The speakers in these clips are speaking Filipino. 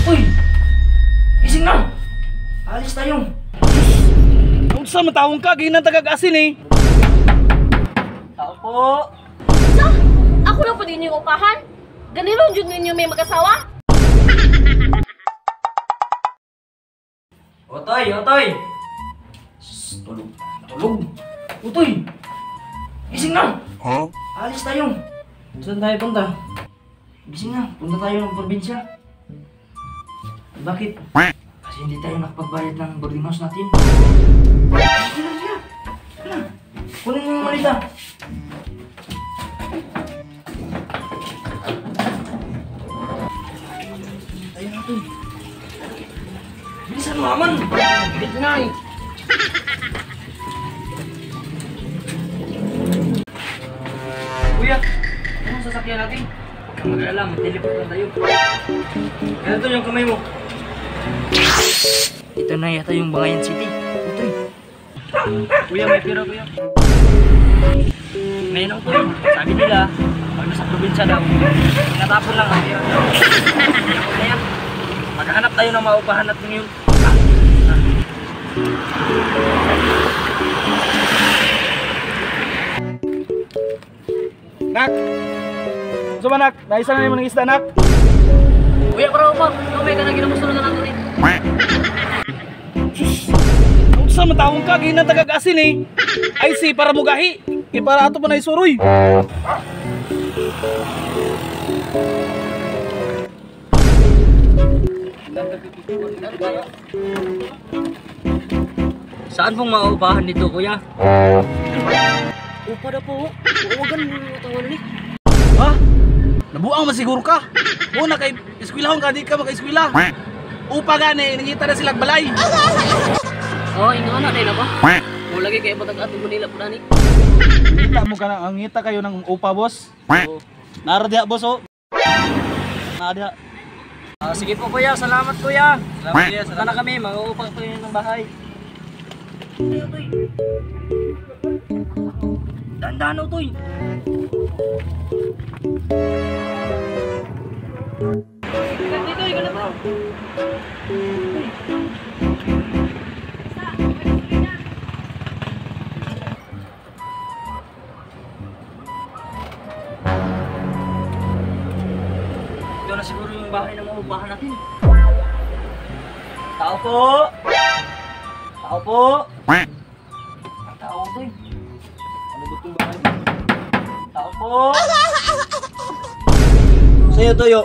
Uy! Gising na! Alis tayo! Kung sa matawang ka, ganyan tagag-asin eh. Tao po! Sa? Ako lang po din yung upahan? Ganilo jud ninyo may mag-asawa? Otoy! Otoy! Shhh, tulog! Tulog! Utoy! Gising na! Huh? Alis tayo! Saan tayo punta? Gising na! Punta tayo ng probinsya. Bakit? Kasi hindi tayo nakapagbayad ng boarding house natin. Sige na, sige na! Sige na! Kunin mo yung malita! Tayo na ito. Bilisan mo naman! Bilit na eh! Kuya, anong sasakyan natin? Huwag kang mag-alala, mag-teleport lang tayo. Ganito yung kamay mo. Ito na yata yung Bangayan City. Ito eh. Kuya, may pera kuya. Ngayon ako eh. Sabi nila, pag nasa probinsya daw, tinatapon lang ang pera daw. Ako na yan. Maghahanap tayo ng maupahan natin ngayon. Nak! Suma nak, naisa na naman ng isda nak. Kuya, para upang, may ka na ginamusto na natin eh. Kung sa matawang ka, ganyan tagag-asin eh. Ay si, para mugahi. Para ato pa na isuroy. Saan pong maupahan dito kuya? Upa na po. Uwagan mo yung tawanan ni. Ha? Nabuang masiguro ka. Muna kay eskwilahon ka, di ka maka-eskwila. Upa gani, nangita na silang balay. Oo, ino na dahil ako. Mo lagi kayo patag-ato Manila po nani. Ngita mo ka na, ang ngita kayo ng upa boss. Oo. Nara diha boss oh. Nara diha. Sige po kuya, salamat kuya. Salamat kuya, saka na kami, mag-uupang po yun ng bahay. Dandaan Utoy. Dito, ikaw na ba? Ito na siguro yung bahay na maupahan natin. Tao po! Tao po! Ang tao to eh. Ano ba itong bahay? Tao po! Sa'yo, Toyo.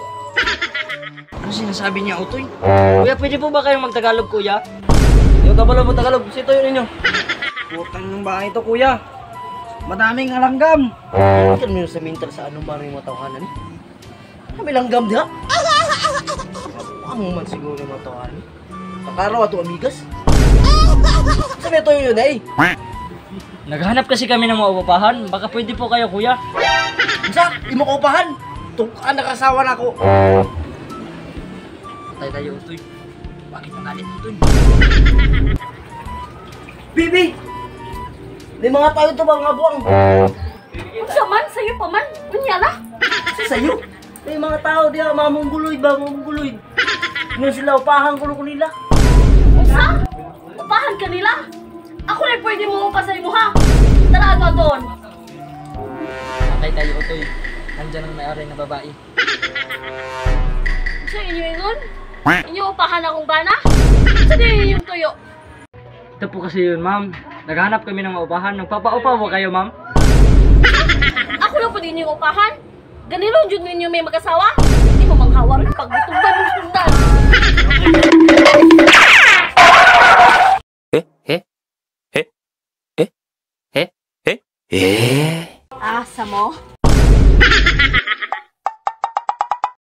Ano sinasabi niya, Utoy? Kuya, pwede po ba kayong magtagalog, kuya? Yung kabalo mo Tagalog, si Toyo ninyo. Putang ng bahay ito, kuya. Madaming alanggam. Ikan mo yung samintal sa anong bahay mo tawanan eh. Kami langgam diha. Ang man siguro yung tawanan. Takaraw ato amigas. Sabi ito yun eh. Naghanap kasi kami ng maupahan. Baka pwede po kayo, kuya. Isa, di mo kaupahan. Tukaan nakasawa na ako. Patay tayo, Utoy. Bakit nangalit, Utoy? Bibi! May mga tayo ito mga buwang. Unsa man sayo pa man? Unya na? Sa'yo? May mga tao diya, mamungguloy ba? Mamungguloy. Ngayon sila, upahan ko nila. Unsa? Upahan ka nila? Ako lang pwede mo upa sa imo ha. Tara ato doon. Patay tayo, Utoy. Nandiyan ang may-ari na babae. Sa inyo yun? Inyo upahan akong bana? Sa di yung tuyo? Ito po kasi yun, ma'am. Naghanap kami ng maupahan. Nagpapaupa po kayo, ma'am? Ako lang po din yung upahan? Ganilo jud ninyo may mag-asawa? Hindi mo manghawar ng pagbutumban ng sundan. Asa mo?